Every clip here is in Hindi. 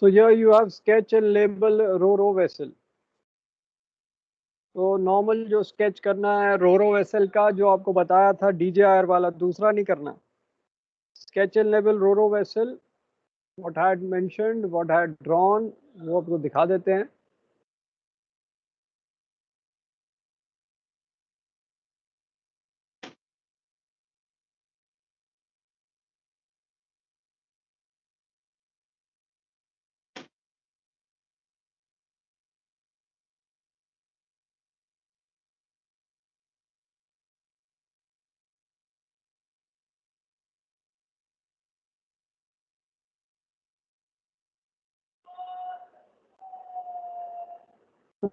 So here you have sketch and label raw vessel. तो नॉर्मल जो स्केच करना है रो वेसल का, जो आपको बताया था DJIR वाला, दूसरा नहीं करना. Sketch and label raw vessel, what had mentioned, what had drawn, वो आपको दिखा देते हैं.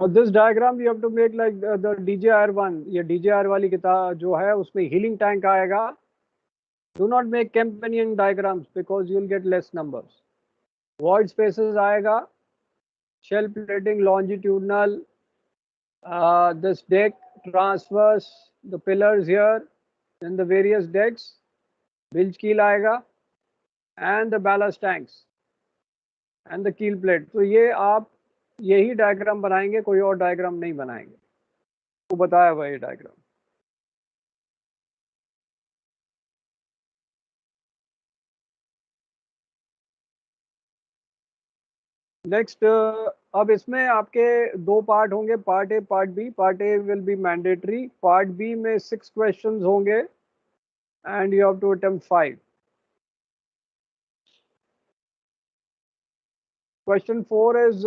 So this diagram you have to make like the DJIR one. ये DJIR वाली किताब जो है उसमें healing tank आएगा. Do not make companion diagrams because you will get less numbers. Void spaces आएगा. Shell plating longitudinal. This deck transverse, the pillars here, then the various decks. Bilge keel आएगा. And the ballast tanks. And the keel plate. तो ये आप यही डायग्राम बनाएंगे, कोई और डायग्राम नहीं बनाएंगे. वो बताया हुआ ये डायग्राम. नेक्स्ट, अब इसमें आपके दो पार्ट होंगे, part A part B. Part A will be mandatory. Part B में 6 क्वेश्चंस होंगे and you have to attempt 5. Question 4 is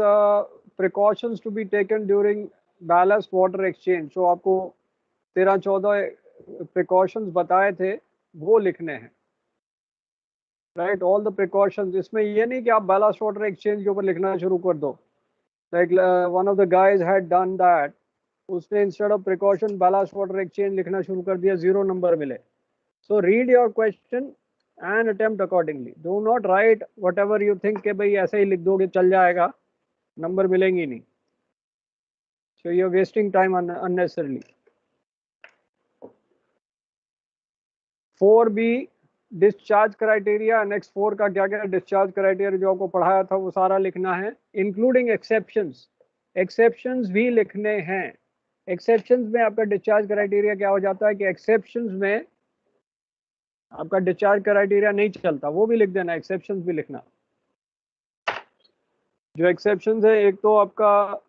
precautions to be taken during ballast water exchange. तो आपको 13-14 प्रिकॉशंस बताए थे, वो लिखने हैं. Right, all the precautions. इसमें ये नहीं कि आप बैलेंस वाटर एक्सचेंज के ऊपर लिखना शुरू कर दो. Like one of the guys had done that. उसने instead of precaution balance water exchange लिखना शुरू कर दिया, 0 नंबर मिले. So read your question and attempt accordingly. Do not write whatever you think के भाई ऐसे ही लिख दोगे चल जाएगा, नंबर मिलेंगे नहीं. So you are wasting time unnecessarily. 4B discharge criteria. Next 4 का क्या क्या डिस्चार्ज क्राइटेरिया जो आपको पढ़ाया था वो सारा लिखना है, इंक्लूडिंग एक्सेप्शंस. एक्सेप्शंस भी लिखने हैं. एक्सेप्शंस में आपका डिस्चार्ज क्राइटेरिया क्या हो जाता है कि एक्सेप्शंस में आपका डिस्चार्ज क्राइटेरिया नहीं चलता, वो भी लिख देना. एक्सेप्शंस भी लिखना. जो एक्सेप्शंस है, एक तो आपका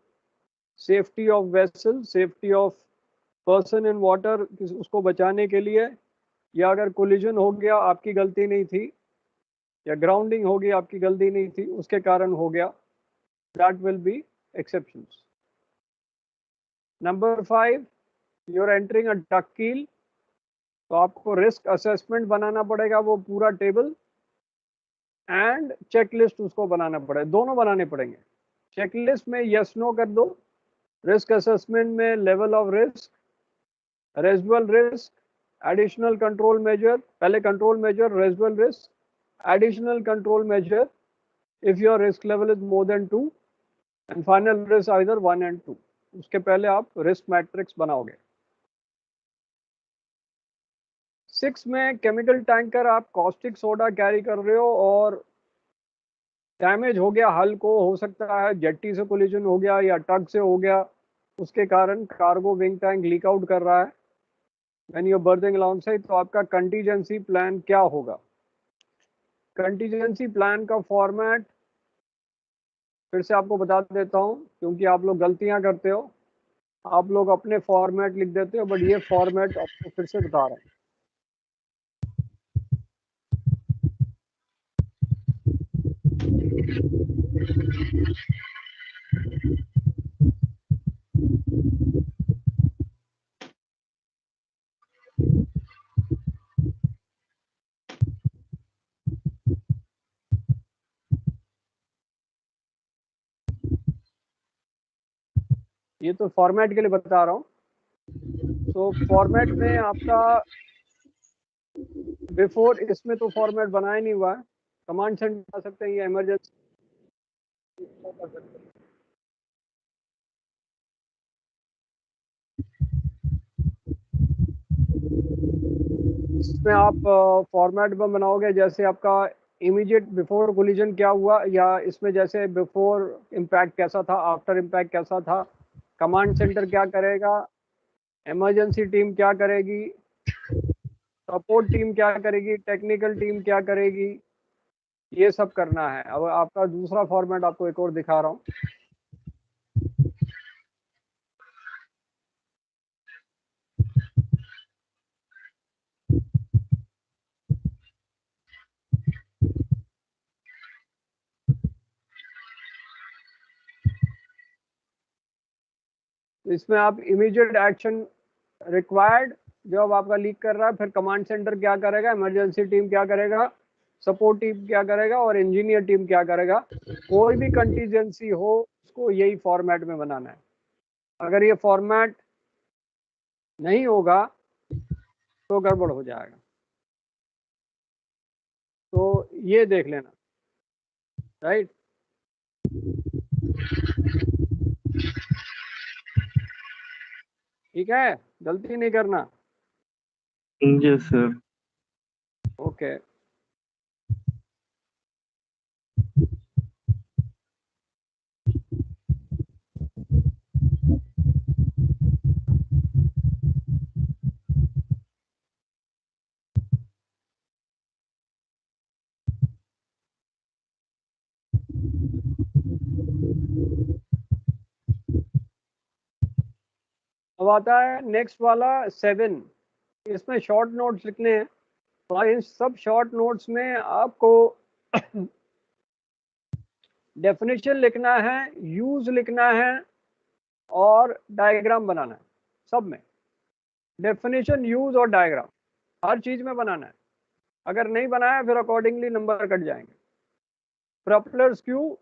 safety of vessel, safety of person in water, उसको बचाने के लिए, या अगर कोलिजन हो गया आपकी गलती नहीं थी, या ग्राउंडिंग हो गई आपकी गलती नहीं थी, उसके कारण हो गया, that will be exceptions. Number 5, you are entering a duct keel. तो आपको रिस्क असेसमेंट बनाना पड़ेगा, वो पूरा टेबल, एंड चेकलिस्ट उसको बनाना पड़ेगा. दोनों बनाने पड़ेंगे. चेकलिस्ट में यस नो कर दो. रिस्क असेसमेंट में level of risk, residual risk, additional control measure. पहले control measure, residual risk, additional control measure if your risk level is more than 2, and final risk either 1 and 2. उसके पहले आप रिस्क मैट्रिक्स बनाओगे. 6 में केमिकल टैंकर, आप कॉस्टिक सोडा कैरी कर रहे हो और डैमेज हो गया हल को, हो सकता है जेट्टी से कोलिजन हो गया या टग से हो गया, उसके कारण cargo wing tank leak out कर रहा है when you are berthing alongside. तो आपका कंटीजेंसी प्लान क्या होगा? कंटीजेंसी प्लान का फॉर्मेट फिर से आपको बता देता हूँ, क्योंकि आप लोग गलतियां करते हो. आप लोग अपने फॉर्मेट लिख देते हो, बट ये फॉर्मेट आपको फिर से बता रहा हूँ. ये तो फॉर्मेट के लिए बता रहा हूँ. तो फॉर्मेट में आपका बिफोर, इसमें तो फॉर्मेट बनाया नहीं हुआ है. कमांड सेंड कर सकते हैं या इमरजेंसी कर सकते हैं. इसमें आप फॉर्मेट में बनाओगे, जैसे आपका इमीडिएट बिफोर कोलिजन क्या हुआ, या इसमें जैसे बिफोर इम्पैक्ट कैसा था, आफ्टर इम्पैक्ट कैसा था, कमांड सेंटर क्या करेगा, इमरजेंसी टीम क्या करेगी, सपोर्ट टीम क्या करेगी, टेक्निकल टीम क्या करेगी, ये सब करना है। अब आपका दूसरा फॉर्मेट आपको एक और दिखा रहा हूँ। इसमें आप इमीडिएट एक्शन रिक्वायर्ड, जब आपका लीक कर रहा है, फिर कमांड सेंटर क्या करेगा, इमरजेंसी टीम क्या करेगा, सपोर्ट टीम क्या करेगा, और इंजीनियर टीम क्या करेगा। कोई भी कंटीजेंसी हो उसको यही फॉर्मेट में बनाना है। अगर ये फॉर्मेट नहीं होगा तो गड़बड़ हो जाएगा। तो ये देख लेना, राइट। ठीक है, गलती नहीं करना। Yes sir. ओके। अब आता है नेक्स्ट वाला 7। इसमें शॉर्ट नोट्स लिखने हैं। तो इन सब शॉर्ट नोट्स में आपको डेफिनेशन लिखना है, यूज लिखना है, और डायग्राम बनाना है। सब में डेफिनेशन, यूज और डायग्राम हर चीज में बनाना है। अगर नहीं बनाया फिर अकॉर्डिंगली नंबर कट जाएंगे। प्रॉपलर स्क्यू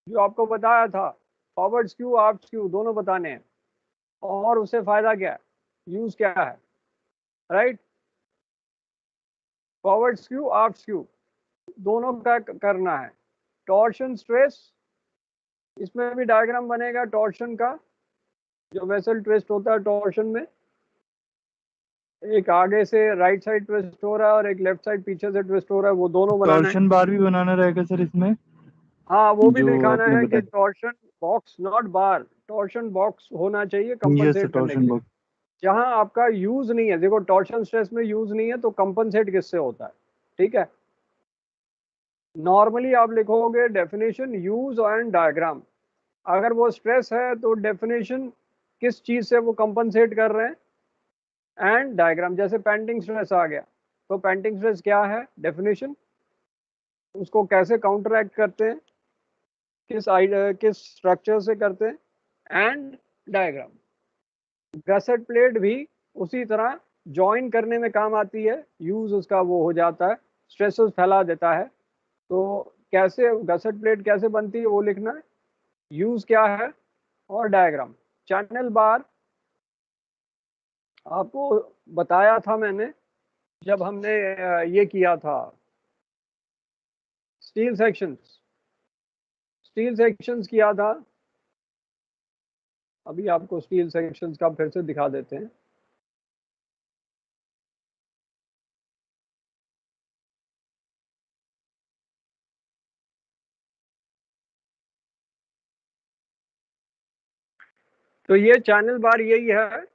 जो आपको बताया था, फॉरवर्ड स्क्यू, आफ्ट स्क्यू दोनों बताने हैं, और उससे फायदा क्या है, यूज क्या है, right. Forward skew, aft skew दोनों का करना है। टॉर्शन स्ट्रेस, इसमें भी डायग्राम बनेगा टॉर्शन का। जो वेसल ट्विस्ट होता है टॉर्शन में, एक आगे से राइट साइड ट्विस्ट हो रहा है और एक लेफ्ट साइड पीछे से ट्विस्ट हो रहा है, वो दोनों बनाना है। टॉर्शन बार भी बनाना रहेगा सर इसमें, हाँ, वो भी जो दिखाना आपने है कि बताया। Torsion box, not bar, torsion box होना चाहिए यस सर, कंपनसेट करने के टॉर्शन लिए। बॉक्स। जहां आपका यूज नहीं है, देखो टॉर्शन स्ट्रेस में यूज नहीं है तो कंपनसेट किससे होता है, ठीक है। नॉर्मली आप लिखोगे डेफिनेशन, यूज एंड डायग्राम। अगर वो स्ट्रेस है तो डेफिनेशन किस चीज से वो कंपनसेट कर रहे हैं, एंड डायग्राम। जैसे पेंटिंग स्ट्रेस आ गया तो पेंटिंग स्ट्रेस क्या है, डेफिनेशन, उसको कैसे काउंटरएक्ट करते हैं, किस स्ट्रक्चर से करते हैं, एंड डायग्राम। गसेट प्लेट भी उसी तरह ज्वाइन करने में काम आती है, यूज उसका वो हो जाता है, स्ट्रेसेस फैला देता है। तो कैसे गसेट प्लेट कैसे बनती है वो लिखना है, यूज क्या है, और डायग्राम। चैनल बार आपको बताया था मैंने जब हमने ये किया था, स्टील सेक्शंस, स्टील सेक्शंस किया था। अभी आपको स्टील सेक्शंस का फिर से दिखा देते हैं। तो ये चैनल बार यही है,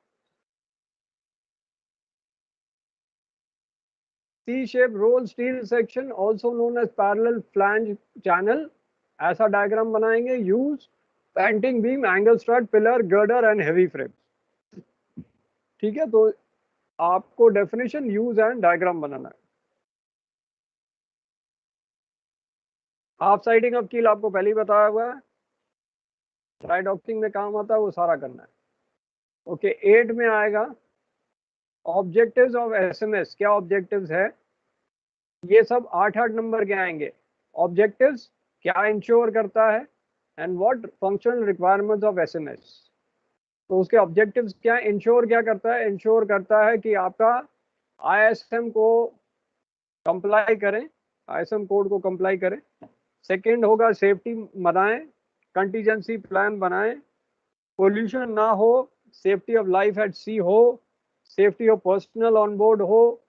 C-shaped roll steel section also known as parallel flange channel। ऐसा डायग्राम बनाएंगे। Use painting beam, angle strut, pillar, girder and heavy frame. ठीक है, तो आपको डेफिनेशन, यूज एंड डायग्राम बनाना है। हाफ साइडिंग ऑफ कील आपको पहले ही बताया हुआ है, ड्राई डॉकिंग में काम आता है, वो सारा करना है। ओके, 8 में आएगा ऑब्जेक्टिव्स ऑफ एसएमएस। क्या ऑब्जेक्टिव्स है, ये सब 8-8 नंबर के आएंगे। ऑब्जेक्टिव्स क्या इंश्योर करता है, and what functional requirements of SMS. तो उसके ऑब्जेक्टिव्स क्या, इंश्योर क्या करता है, इंश्योर करता है कि आपका आईएसएम को कंप्लाई करें, आईएसएम कोड को कंप्लाई करें। सेकंड होगा सेफ्टी बनाएं, कंटीजेंसी प्लान बनाएं, पोल्यूशन ना हो, सेफ्टी ऑफ लाइफ एट सी हो, safety of personal on board हो,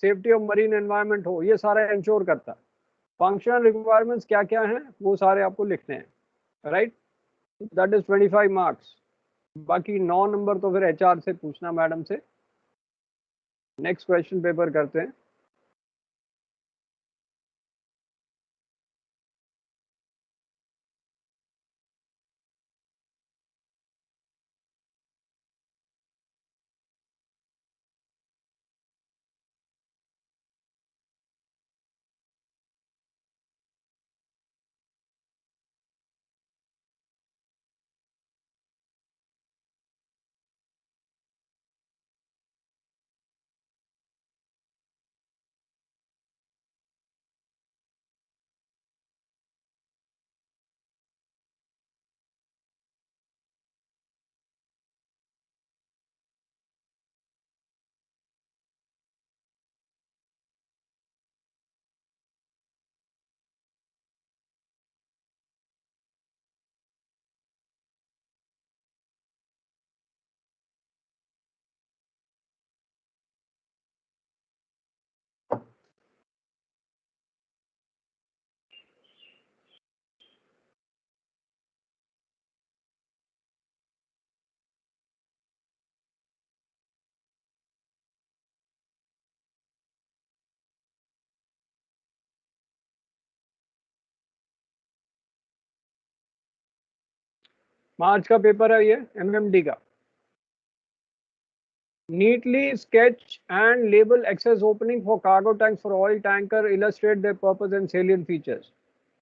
सेफ्टी ऑफ मरीन एनवायरनमेंट हो, ये सारा इंश्योर करता है। फंक्शनल रिक्वायरमेंट्स क्या क्या हैं वो सारे आपको लिखने हैं, राइट। That is 25 marks. बाकी 9 नंबर तो फिर एचआर से पूछना, मैडम से। नेक्स्ट क्वेश्चन पेपर करते हैं। मार्च का पेपर है ये, एमएमडी का। Neatly sketch and label access opening for cargo tank for oil tanker, illustrate their purpose and salient features.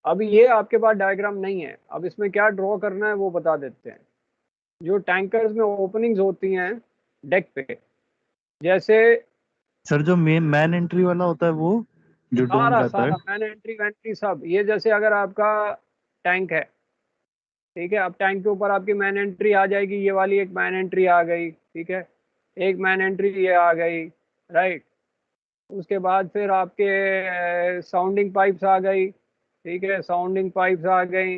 अभी ये आपके पास डायग्राम नहीं है, अब इसमें क्या ड्रॉ करना है वो बता देते हैं। जो टैंकर्स में ओपनिंग्स होती हैं डेक पे, जैसे सर जो मैन एंट्री वाला होता है वो जो डोम सारा रहता है। सारा मैन एंट्री वैंट्री सब, ये जैसे अगर आपका टैंक है, ठीक है, अब टैंक के ऊपर आपकी मैन एंट्री आ जाएगी, ये वाली एक मैन एंट्री आ गई, ठीक है, एक मैन एंट्री ये आ गई, राइट। उसके बाद फिर आपके साउंडिंग पाइप्स आ गई, ठीक है, साउंडिंग पाइप्स आ गई,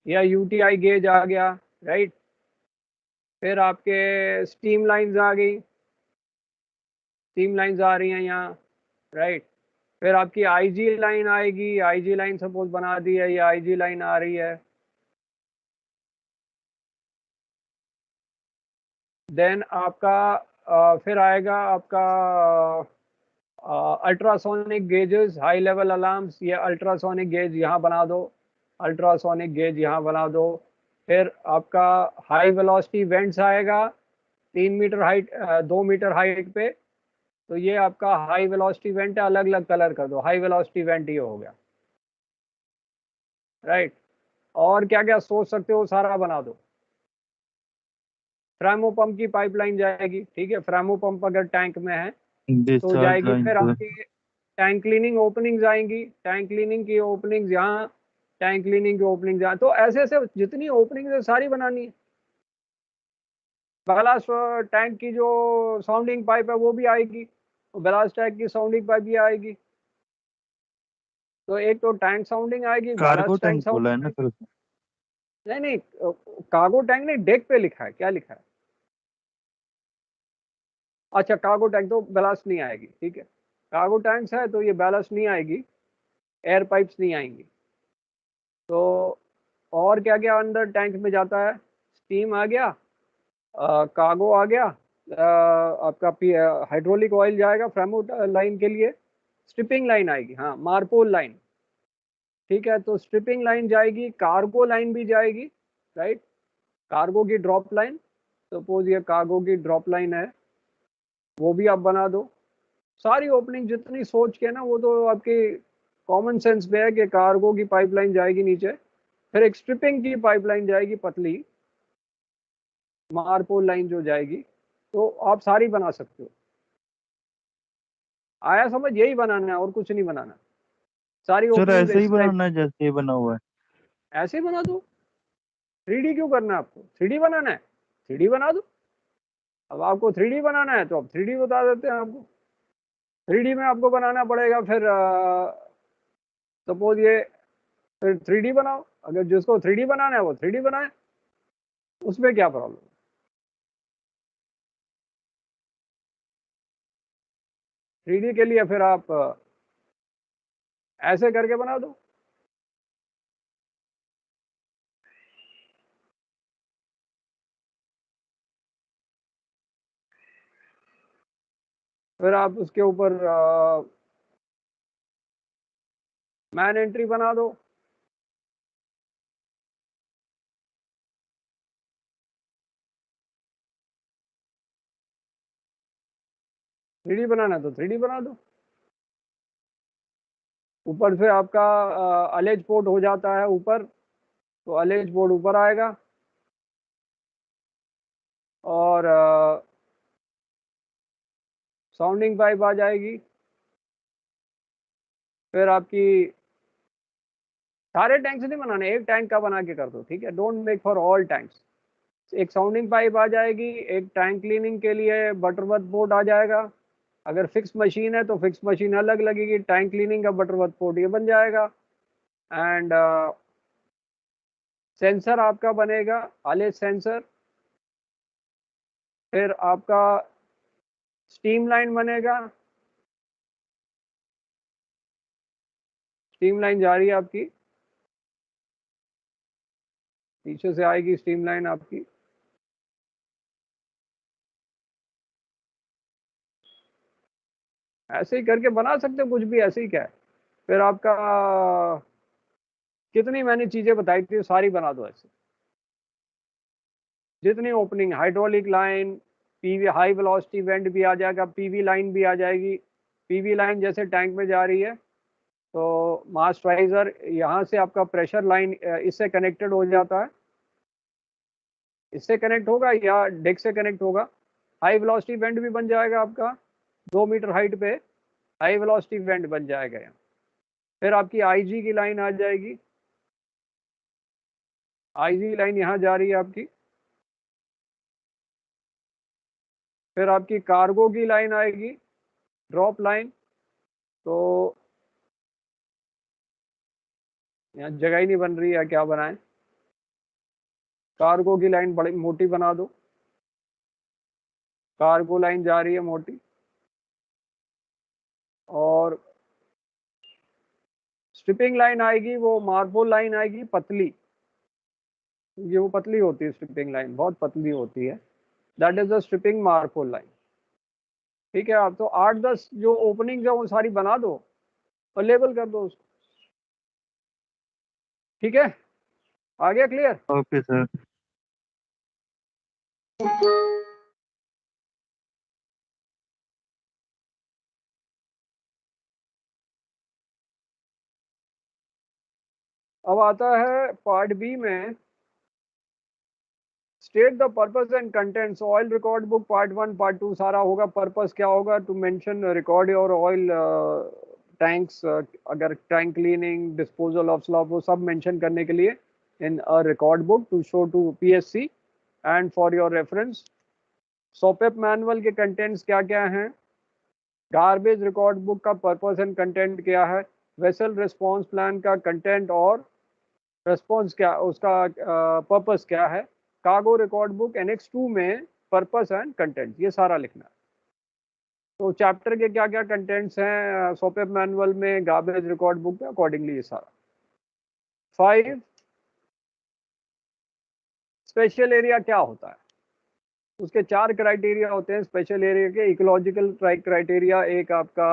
या यूटीआई गेज आ गया, राइट। फिर आपके स्टीम लाइंस आ गई, स्टीम लाइंस आ रही हैं यहाँ, राइट। फिर आपकी आईजी लाइन आएगी, आईजी लाइन सपोज बना दी है, ये आईजी लाइन आ रही है। देन आपका फिर आएगा आपका ultrasonic gauges, high level alarms, ये अल्ट्रासोनिक गेज यहाँ बना दो, अल्ट्रासोनिक गेज यहाँ बना दो। फिर आपका हाई वेलोसिटी वेंट्स आएगा, 3 मीटर हाइट, 2 मीटर हाइट पे। तो ये आपका हाई वेलोसिटी वेंट है, अलग अलग कलर कर दो, हाई वेलोसिटी वेंट ये हो गया, राइट। और क्या क्या सोच सकते हो सारा बना दो। फ्रेमो पंप की पाइपलाइन जाएगी, ठीक है, फ्रेमो पंप अगर टैंक में है तो डिस्चार्ज जाएगी। लाइन फिर सर। आपकी टैंक क्लीनिंग ओपनिंग्स आएंगी, टैंक क्लीनिंग की ओपनिंग्स यहाँ, टैंक क्लीनिंग की ओपनिंग यहाँ। तो ऐसे ऐसे जितनी ओपनिंग्स है सारी बनानी है। बैलास्ट टैंक की जो साउंडिंग पाइप है वो भी आएगी, बैलास्ट टैंक की साउंडिंग पाइप भी आएगी। तो एक तो टैंक साउंडिंग आएगी, कार्गो बैलास्ट टैंक टैंक बोला है साउंडिंग ना आएगी। सर। नहीं नहीं, कार्गो टैंक नहीं, डेक पे लिखा है, क्या लिखा है? अच्छा, कार्गो टैंक तो बैलास्ट नहीं आएगी, ठीक है। कार्गो टैंक्स है तो ये बैलास्ट नहीं आएगी, एयर पाइप्स नहीं आएंगी। तो और क्या क्या अंदर टैंक में जाता है? स्टीम आ गया, कार्गो आ गया, आपका हाइड्रोलिक ऑयल जाएगा फ्रेमो लाइन के लिए, स्ट्रिपिंग लाइन आएगी, हाँ, मारपोल लाइन, ठीक है। तो स्ट्रिपिंग लाइन जाएगी, कार्गो लाइन भी जाएगी, राइट। कार्गो की ड्रॉप लाइन, सपोज ये कार्गो की ड्रॉप लाइन है, वो भी आप बना दो। सारी ओपनिंग जितनी सोच के ना, वो तो आपकी कॉमन सेंस पे है कि कार्गो की पाइपलाइन जाएगी नीचे, फिर एक स्ट्रिपिंग की पाइपलाइन जाएगी पतली, मारपोल लाइन जो जाएगी। तो आप सारी बना सकते हो। आया समझ? यही बनाना है और कुछ नहीं बनाना, सारी सर ओपनिंग ऐसे ही इस टाइप। बनाना है जैसे ये बना हुआ है। ऐसे ही बना दो। 3D क्यों करना है आपको? 3D बनाना है, 3D बना दो। अब आपको 3D बनाना है तो अब 3D बता देते हैं आपको। 3D में आपको बनाना पड़ेगा, फिर सपोज ये, फिर 3D बनाओ। अगर जिसको 3D बनाना है वो 3D बनाए, उसमें क्या प्रॉब्लम? 3D के लिए फिर आप ऐसे करके बना दो। फिर आप उसके ऊपर मैन एंट्री बना दो। थ्री बनाना तो थ्री बना दो। ऊपर से आपका अलेज पोर्ट हो जाता है ऊपर, तो अलेज पोर्ट ऊपर आएगा। और साउंडिंग पाइप आ जाएगी। फिर आपकी सारे टैंक्स नहीं बनाने, एक टैंक का बना के कर दो, ठीक है। Don't make for all tanks. एक साउंडिंग पाइप आ जाएगी, एक टैंक क्लीनिंग के लिए बटरवर्थ पोर्ट आ जाएगा। अगर फिक्स मशीन है तो फिक्स मशीन अलग लगेगी, टैंक क्लीनिंग का बटरवर्थ पोर्ट ये बन जाएगा। एंड सेंसर आपका बनेगा आले सेंसर। फिर आपका स्टीम लाइन बनेगा। स्टीम लाइन जा रही है आपकी, पीछे से आएगी स्टीम लाइन आपकी। ऐसे ही करके बना सकते हो कुछ भी, ऐसे ही क्या है। फिर आपका कितनी मैंने चीजें बताई थी सारी बना दो ऐसे। जितनी opening, hydraulic line, PV high velocity went भी आ जाएगा, पीवी लाइन भी आ जाएगी। पीवी लाइन जैसे टैंक में जा रही है तो मास राइजर यहाँ से आपका प्रेशर लाइन इससे कनेक्टेड हो जाता है, इससे कनेक्ट होगा या डेक से कनेक्ट होगा। हाई वेलोसिटी वेंट भी बन जाएगा आपका, 2 मीटर हाइट पे हाई वेलोसिटी वेंट बन जाएगा यहाँ। फिर आपकी आईजी की लाइन आ जाएगी, आईजी लाइन यहाँ जा रही है आपकी। फिर आपकी कार्गो की लाइन आएगी, ड्रॉप लाइन। तो यहाँ जगह ही नहीं बन रही है, क्या बनाएं। कार्गो की लाइन बड़ी मोटी बना दो, कार्गो लाइन जा रही है मोटी। और स्ट्रिपिंग लाइन आएगी, वो मार्बल लाइन आएगी पतली, ये वो पतली होती है स्ट्रिपिंग लाइन, बहुत पतली होती है। That is the stripping marble line. ठीक है, आप तो 8-10 जो ओपनिंग है वो सारी बना दो और लेबल कर दो उसको। ठीक है, आ गया क्लियर। Okay sir. अब आता है पार्ट बी में, state the purpose and contents. Oil record book part 1 part 2 सारा होगा। पर्पस क्या होगा, टू मेंशन रिकॉर्ड और ऑयल टैंक्स, अगर tank cleaning, disposal of slop, वो सब मेंशन करने के लिए in a record book to show to PSC and for your reference. SOPEP manual के कंटेंट्स क्या क्या हैं, गार्बेज रिकॉर्ड बुक का पर्पस एंड कंटेंट क्या है, वेसल रिस्पांस प्लान का कंटेंट और रिस्पांस क्या, उसका पर्पस क्या है, कार्गो रिकॉर्ड बुक एनेक्स 2 में पर्पस एंड कंटेंट, ये सारा लिखना है। तो चैप्टर के क्या क्या कंटेंट्स हैं सोपेप मैनुअल में, गार्बेज रिकॉर्ड बुक में, अकॉर्डिंगली ये सारा। 5, स्पेशल एरिया क्या होता है, उसके 4 क्राइटेरिया होते हैं स्पेशल एरिया के। इकोलॉजिकल क्राइटेरिया, एक आपका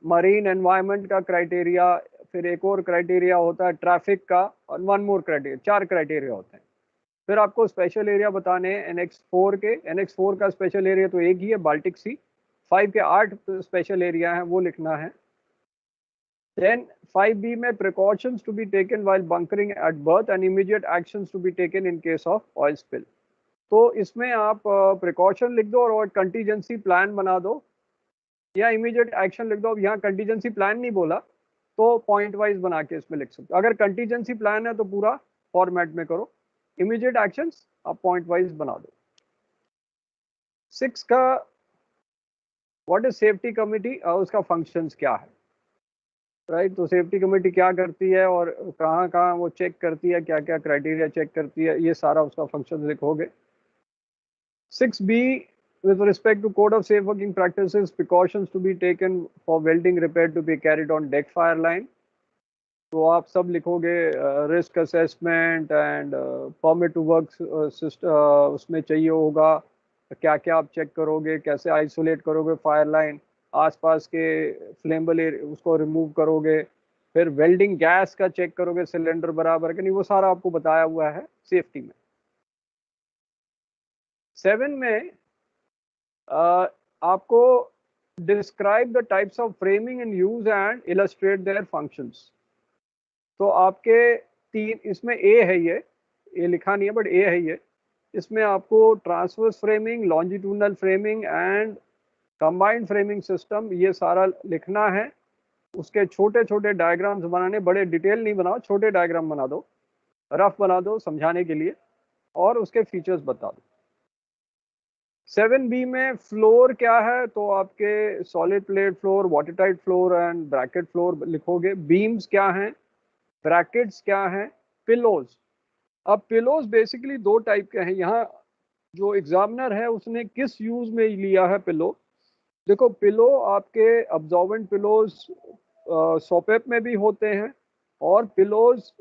मरीन एनवायरनमेंट का क्राइटेरिया, फिर एक और क्राइटेरिया होता है ट्रैफिक का, और 1 मोर क्राइटेरिया, 4 क्राइटेरिया होते हैं। फिर आपको स्पेशल एरिया बताने हैं एनएक्स 4 के। एनएक्स 4 का स्पेशल एरिया तो एक ही है, बाल्टिक सी। 5 के 8 स्पेशल एरिया हैं, वो लिखना है। देन 5B में precautions to be taken while bunkering at berth and immediate actions to be taken in case of oil spill. तो इसमें आप प्रिकॉशन लिख दो और कंटीजेंसी प्लान बना दो, या इमीडिएट एक्शन लिख दो। अब यहाँ कंटीजेंसी प्लान नहीं बोला तो पॉइंट वाइज बना के इसमें लिख सकते हो। अगर कंटीजेंसी प्लान है तो पूरा फॉर्मेट में करो, इमीडिएट एक्शंस आप पॉइंट वाइज बना दो। 6 का व्हाट इज सेफ्टी कमिटी, उसका फंक्शंस क्या है, राइट। तो सेफ्टी कमेटी क्या करती है और कहाँ कहाँ वो चेक करती है, क्या क्या क्राइटेरिया चेक करती है, ये सारा उसका फंक्शन लिखोगे। 6B with respect to code of safe working practices, precautions to be taken for welding repair to be carried on deck fire line. तो आप सब लिखोगे risk assessment and permit to work system उसमें चाहिए होगा, क्या क्या आप चेक करोगे, कैसे आइसोलेट करोगे फायर लाइन, आसपास के फ्लेमेबल उसको रिमूव करोगे, फिर वेल्डिंग गैस का चेक करोगे सिलेंडर बराबर कि नहीं, वो सारा आपको बताया हुआ है सेफ्टी में। 7 में आपको describe the types of framing in use and illustrate their functions. तो आपके 3 इसमें ए है, ये लिखा नहीं है बट ए है ये। इसमें आपको transverse framing, longitudinal framing and combined framing system ये सारा लिखना है। उसके छोटे छोटे डायग्राम्स बनाने, बड़े डिटेल नहीं बनाओ, छोटे डायग्राम बना दो, रफ बना दो समझाने के लिए, और उसके फीचर्स बता दो। 7B में फ्लोर क्या है, तो आपके solid plate floor, water tight floor and bracket floor लिखोगे। बीम्स क्या हैं, ब्रैकेट्स क्या हैं, पिलोज। अब पिलोज बेसिकली 2 टाइप के हैं। यहाँ जो एग्जामिनर है उसने किस यूज में लिया है पिलो, देखो पिलो आपके अब्जॉर्बेंट पिलोज सोपेप में भी होते हैं, और पिलोज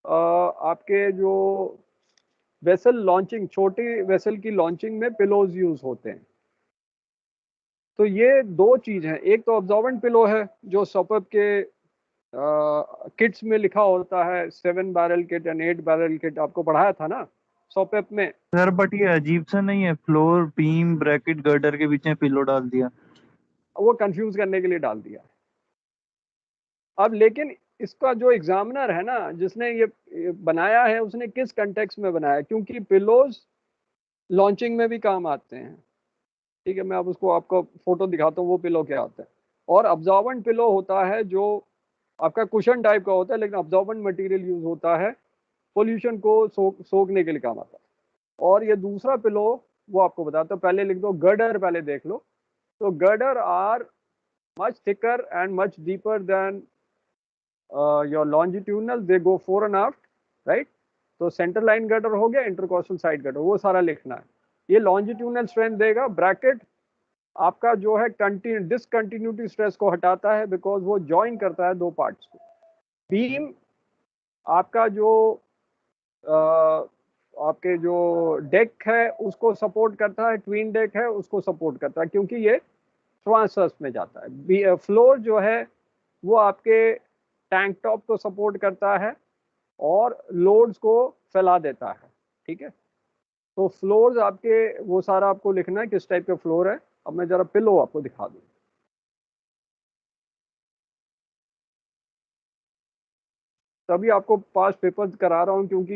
आपके जो वेसल लॉन्चिंग, छोटी वेसल की लॉन्चिंग में पिलोज यूज होते हैं। तो ये 2 चीज हैं, एक तो अब्जॉर्बेंट पिलो है जो सोपेप के किट्स में लिखा होता है, 7 barrel kit and 8 barrel kit, आपको पढ़ाया था ना सोपेप में। सर बट ये अजीब सा नहीं है, फ्लोर बीम ब्रैकेट गर्डर के बीच में पिलो डाल दिया? वो कंफ्यूज करने के लिए डाल दिया। अब लेकिन इसका जो एग्जामिनर है ना, जिसने ये बनाया है, उसने किस कंटेक्स्ट में बनाया, क्योंकि पिलोज लॉन्चिंग में भी काम आते हैं। ठीक है, मैं अब उसको आपको फोटो दिखाता हूँ वो पिलो क्या होता है। और अब्जॉर्बेंट पिलो होता है जो आपका कुशन टाइप का होता है, लेकिन अब्जॉर्बेंट मटेरियल यूज होता है, पोल्यूशन को सोखने के लिए काम आता है। और ये दूसरा पिलो वो आपको बताता हूँ, पहले लिख दो गर्डर, पहले देख लो। तो girder are much thicker and much deeper than your longitudinal, they go fore and aft, right. तो सेंटर लाइन गर्डर हो गया, इंटरकोस्टल साइड गर्डर, वो सारा लिखना है। ये लॉन्जिट्यूडनल स्ट्रेंथ देगा। ब्रैकेट आपका जो है डिसकंटिन्यूटी स्ट्रेस को हटाता है, बिकॉज वो ज्वाइन करता है 2 पार्ट्स को। बीम आपका जो आपके जो डेक है उसको सपोर्ट करता है, ट्विन डेक है उसको सपोर्ट करता है, क्योंकि ये ट्रांसवर्स में जाता है। फ्लोर जो है वो आपके टैंक टॉप को सपोर्ट करता है और लोड्स को फैला देता है। ठीक है, तो फ्लोर्स आपके वो सारा आपको लिखना है किस टाइप का फ्लोर है। अब मैं जरा पिलो आपको दिखा दूं। तभी आपको पास पेपर्स करा रहा हूं, क्योंकि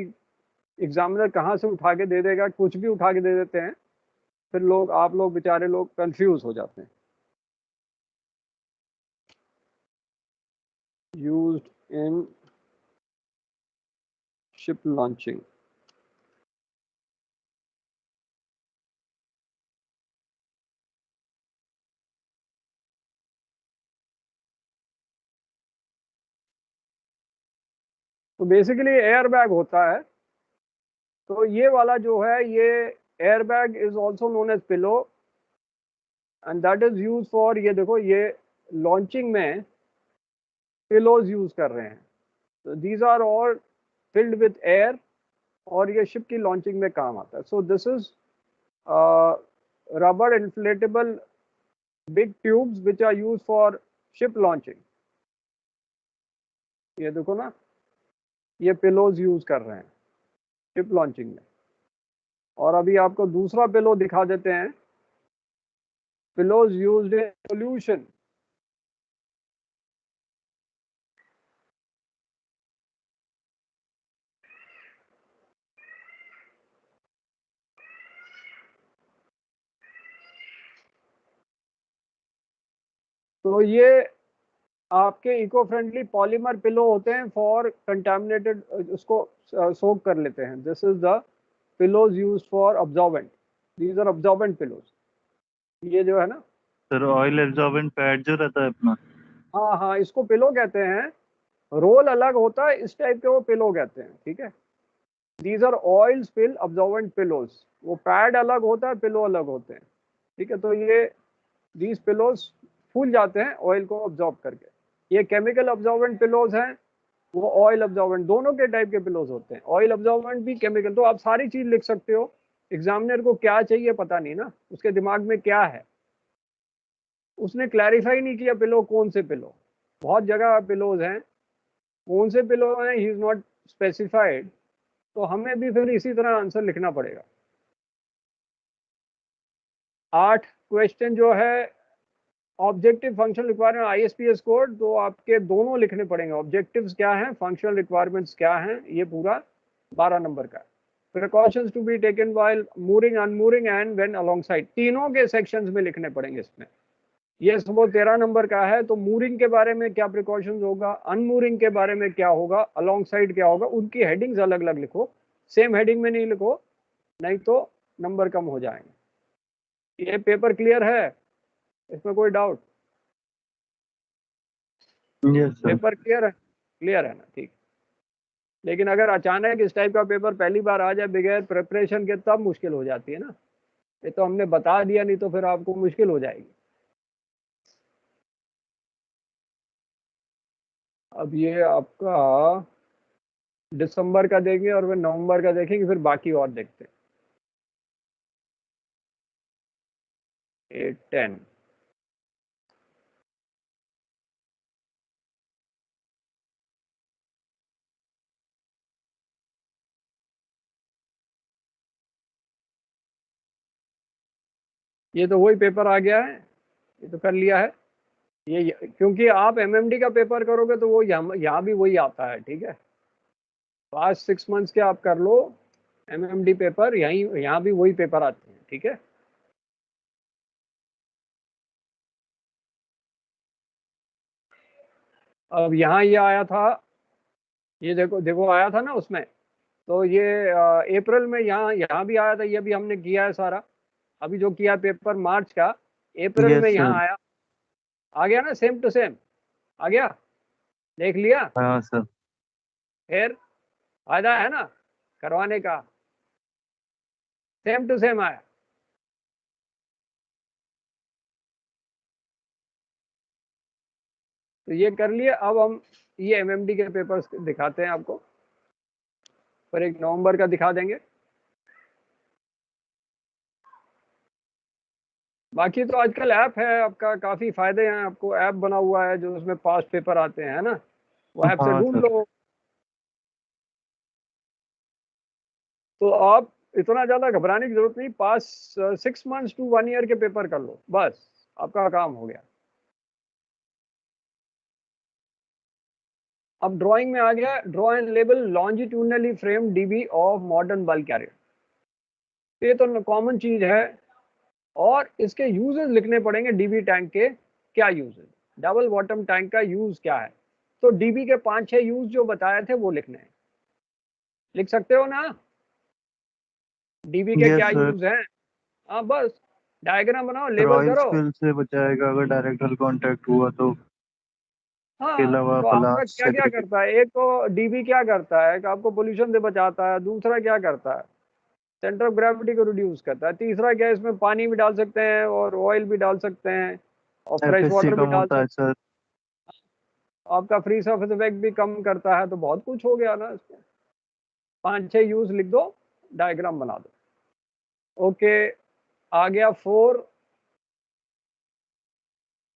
एग्जामिनर कहाँ से उठा के दे देगा, कुछ भी उठा के दे देते हैं, फिर लोग, आप लोग बेचारे लोग कंफ्यूज हो जाते हैं। Used in ship launching. तो बेसिकली एयर बैग होता है। तो ये वाला जो है ये air bag is also known as pillow, and that is use for, ये देखो ये लॉन्चिंग में पिलोज यूज कर रहे हैं। तो these are all filled with air, और ये शिप की लॉन्चिंग में काम आता है। So this is rubber inflatable big tubes which are use for ship launching. ये देखो ना, ये पिलोज यूज कर रहे हैं शिप लॉन्चिंग में। और अभी आपको दूसरा पिलो दिखा देते हैं, पिलोज यूज्ड इन सोल्यूशन। तो ये आपके इको फ्रेंडली पॉलीमर पिलो होते हैं फॉर कंटामिनेटेड, उसको सोक कर लेते हैं। This is the pillows use for absorbent, these are absorbent pillows. ये जो है ना सर ऑयल एब्जॉर्बेंट पैड जो रहता है अपना, हाँ हाँ, इसको पिलो कहते हैं। रोल अलग होता है, इस टाइप के वो पिलो कहते हैं। ठीक है, these are oil spill absorbent pillows. वो पैड अलग होता है, पिलो अलग होते हैं, ठीक है। तो ये दीज पिलोज फूल जाते हैं ऑयल को ऑब्जॉर्ब करके। ये केमिकल अब्जॉर्बेंट पिलोज हैं, वो ऑयल अब्जॉर्बेंट, दोनों के टाइप के पिलोज होते हैं, ऑयल अब्जॉर्बेंट भी केमिकल। तो आप सारी चीज लिख सकते हो। एग्जामिनर को क्या चाहिए पता नहीं ना, उसके दिमाग में क्या है, उसने क्लैरिफाई नहीं किया पिलो कौन से पिलो। बहुत जगह पिलोज हैं, कौन से पिलो हैं ही इज नॉट स्पेसिफाइड। तो हमें भी फिर इसी तरह आंसर लिखना पड़ेगा। 8 क्वेश्चन जो है objective function requirement ISPS code, तो आपके दोनों लिखने पड़ेंगे। ऑब्जेक्टिव्स क्या हैं, फंक्शनल रिक्वायरमेंट्स क्या हैं, ये पूरा 12 नंबर का। Precautions to be taken while mooring unmooring and when alongside, तीनों के सेक्शंस में लिखने पड़ेंगे इसमें। ये सपोज 13 नंबर का है, तो मूरिंग के बारे में क्या प्रिकॉशंस होगा, अनमूरिंग के बारे में क्या होगा, अलोंगसाइड क्या होगा, उनकी हेडिंग्स अलग अलग लिखो, सेम हेडिंग में नहीं लिखो, नहीं तो नंबर कम हो जाएंगे। ये पेपर क्लियर है, इसमें कोई doubt? Yes sir. Paper clear है ना, ठीक। लेकिन अगर अचानक इस टाइप का पेपर पहली बार आ जाए बगैर प्रिपरेशन के, तब मुश्किल हो जाती है ना। ये तो हमने बता दिया, नहीं तो फिर आपको मुश्किल हो जाएगी। अब ये आपका दिसंबर का देंगे और फिर नवंबर का देखेंगे, फिर बाकी और देखते हैं। 8, 10 ये तो वही पेपर आ गया है, ये तो कर लिया है। ये क्योंकि आप एमएमडी का पेपर करोगे तो वो यहाँ भी वही आता है, ठीक है। पास्ट 6 मंथ्स के आप कर लो एमएमडी पेपर, यहाँ भी वही पेपर आते हैं, ठीक है। अब यहाँ ये आया था, ये देखो देखो आया था ना उसमें। तो ये अप्रैल में यहाँ यहाँ भी आया था, ये भी हमने किया है सारा। अभी जो किया पेपर मार्च का, अप्रैल में यस यहाँ सर। आया, आ गया ना, सेम टू सेम आ गया, देख लिया। हाँ सर। फिर फायदा है ना करवाने का, सेम टू सेम आया। तो ये कर लिए। अब हम ये एमएमडी के पेपर्स दिखाते हैं आपको, पर एक नवंबर का दिखा देंगे। बाकी तो आजकल ऐप है आपका, काफी फायदे हैं आपको, ऐप बना हुआ है जो उसमें पास्ट पेपर आते हैं ना, वो ऐप से हाँ ढूंढ सर। लो। तो आप इतना ज्यादा घबराने की जरूरत नहीं, पास 6 मंथ्स टू 1 ईयर के पेपर कर लो, बस आपका काम हो गया। अब ड्राइंग में आ गया, draw and label longitudinally frame DB of modern bulk carrier. ये तो कॉमन चीज है, और इसके यूजेस लिखने पड़ेंगे डीबी टैंक के। क्या यूजेस, डबल बॉटम टैंक का यूज क्या है। तो डीबी के 5-6 यूज जो बताए थे वो लिखने हैं, लिख सकते हो ना। डीबी के यस क्या सर। यूज हैं, हाँ बस डायग्राम बनाओ, सर लेबल ऑयल करो। स्पिल से बचाएगा अगर डायरेक्ट हल कांटेक्ट हुआ तो। के हाँ, अलावा तो आपका ब्लास्ट क्या क्या सेग्रीगेशन। करता है, एक तो डीबी क्या करता है कि आपको पोल्यूशन से बचाता है, दूसरा क्या करता है सेंटर ऑफ ग्रेविटी को रिड्यूस करता है, तीसरा क्या है इसमें पानी भी डाल सकते हैं और ऑयल भी डाल सकते हैं और फ्रेश एफएससी वाटर भी कम डाल होता है सकते सर। हैं। आपका फ्री सरफेस इफेक्ट भी कम करता है, तो बहुत कुछ हो गया ना इसमें। 5-6 यूज लिख दो, डायग्राम बना दो। ओके, आ गया 4,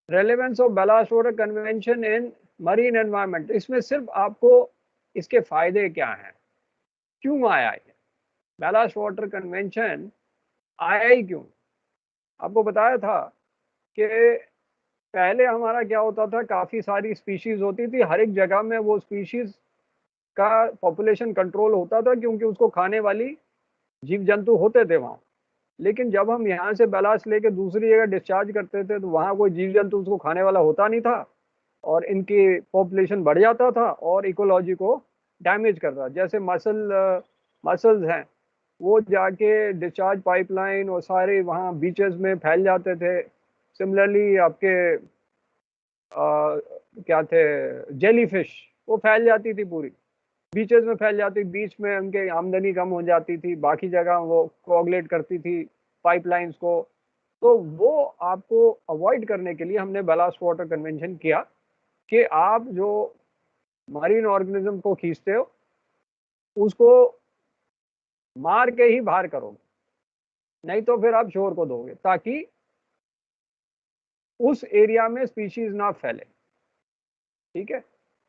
relevance of ballast water convention in marine environment. इसमें सिर्फ आपको इसके फायदे क्या हैं, क्यों आया है बैलास्ट वाटर कन्वेंशन, आया ही क्यों। आपको बताया था कि पहले हमारा क्या होता था, काफी सारी स्पीशीज होती थी, हर एक जगह में वो स्पीशीज का पॉपुलेशन कंट्रोल होता था, क्योंकि उसको खाने वाली जीव जंतु होते थे वहां। लेकिन जब हम यहाँ से बैलास्ट लेके दूसरी जगह डिस्चार्ज करते थे, तो वहां कोई जीव जंतु उसको खाने वाला होता नहीं था, और इनकी पॉपुलेशन बढ़ जाता था और इकोलॉजी को डैमेज कर रहा। जैसे मसल्स हैं, वो जाके डिस्चार्ज पाइपलाइन और सारे वहाँ बीचेस में फैल जाते थे। सिमिलरली आपके क्या थे, जेलीफिश, वो फैल जाती थी पूरी। बीचेस में फैल जाती, बीच में उनके आमदनी कम हो जाती थी, बाकी जगह वो कोऑगुलेट करती थी पाइपलाइंस को। तो वो आपको अवॉइड करने के लिए हमने बैलास्ट वाटर कन्वेंशन किया कि आप जो मरीन ऑर्गेनिज्म को खींचते हो उसको मार के ही बाहर करोगे, नहीं तो फिर आप शोर को दोगे, ताकि उस एरिया में स्पीशीज ना फैले। ठीक है,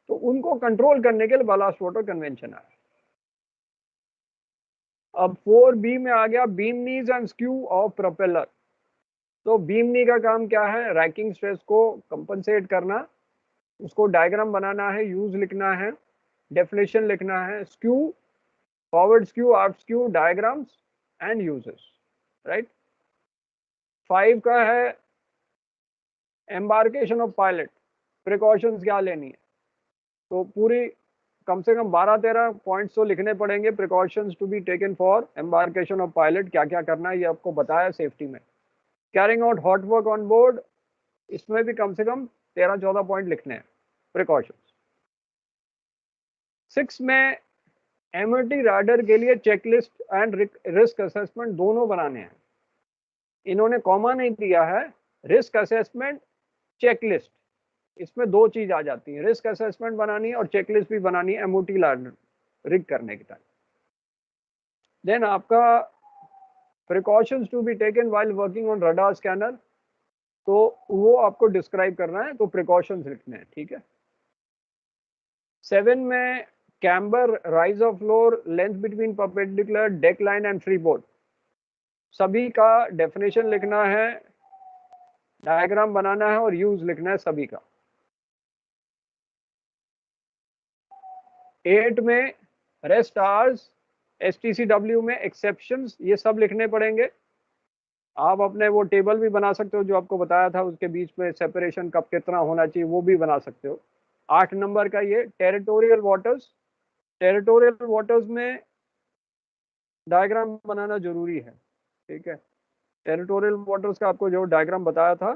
तो उनको कंट्रोल करने के लिए बैलास्ट वाटर कन्वेंशन आया। अब 4B में आ गया beam knees and skew of propeller. तो बीम नी का काम क्या है? रैकिंग स्ट्रेस को कंपनसेट करना, उसको डायग्राम बनाना है, यूज लिखना है, डेफिनेशन लिखना है, skew, forward skew, aft skew, diagrams and uses, right. 5 का है एम्बार्केशन ऑफ पायलट, प्रिकॉशंस क्या लेनी है। तो पूरी कम से कम 12-13 पॉइंट्स तो लिखने पड़ेंगे, precautions to be taken for embarkation of pilot, क्या क्या करना है ये आपको बताया सेफ्टी में। Carrying out hot work on board, इसमें भी कम से कम 13-14 पॉइंट लिखने हैं प्रिकॉशंस। 6 में एमटी राइडर के लिए चेकलिस्ट एंड रिस्क असेसमेंट दोनों बनाने हैं। इन्होंने कॉमा नहीं दिया है, रिस्क असेसमेंट, चेकलिस्ट, इसमें दो चीज आ जाती है, रिस्क असेसमेंट बनानी है और चेकलिस्ट भी बनानी है एमओटी रिग करने के टाइम। देन आपका precautions to be taken while working on radar scanner, तो वो आपको डिस्क्राइब करना है, तो प्रिकॉशंस लिखने हैं। ठीक है। 7 में camber, rise of floor, length between perpendicular, deck line and free board, सभी का डेफिनेशन लिखना है, डायग्राम बनाना है और यूज लिखना है सभी का। 8 में रेस्ट आवर्स, STCW में एक्सेप्शंस, ये सब लिखने पड़ेंगे। आप अपने वो टेबल भी बना सकते हो जो आपको बताया था, उसके बीच में सेपरेशन कब कितना होना चाहिए वो भी बना सकते हो। 8 नंबर का ये टेरिटोरियल वाटर्स, टेरिटोरियल वाटर्स में डायग्राम बनाना जरूरी है। ठीक है, टेरिटोरियल वाटर्स का आपको जो डायग्राम बताया था,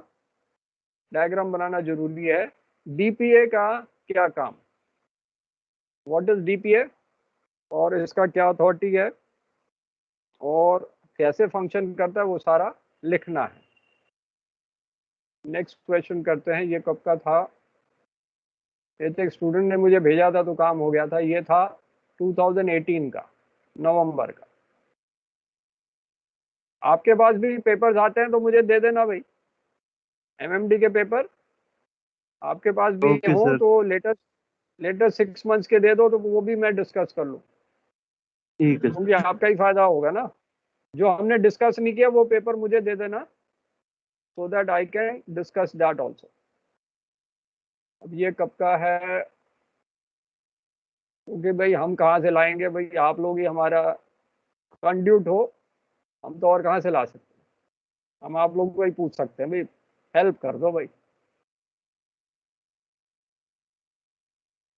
डायग्राम बनाना जरूरी है। DPA का क्या काम, व्हाट इज DPA और इसका क्या अथॉरिटी है और कैसे फंक्शन करता है, वो सारा लिखना है। नेक्स्ट क्वेश्चन करते हैं, ये कब का था? ये तो एक स्टूडेंट ने मुझे भेजा था तो काम हो गया था, ये था 2018 का नवंबर का। आपके पास भी पेपर्स आते हैं तो मुझे दे देना भाई, MMD के पेपर आपके पास भी ओके हो सर। तो लेटेस्ट 6 मंथ्स के दे दो, तो वो भी मैं डिस्कस कर लूँ, ठीक है क्योंकि सर। आपका ही फायदा होगा ना। जो हमने डिस्कस नहीं किया वो पेपर मुझे दे देना, so that I can discuss that also. अब ये कब का है? क्योंकि भाई हम कहाँ से लाएंगे भाई, आप लोग ही हमारा कंड्यूट हो, हम तो और कहाँ से ला सकते हैं। हम आप लोग को ही पूछ सकते हैं भाई, हेल्प कर दो भाई।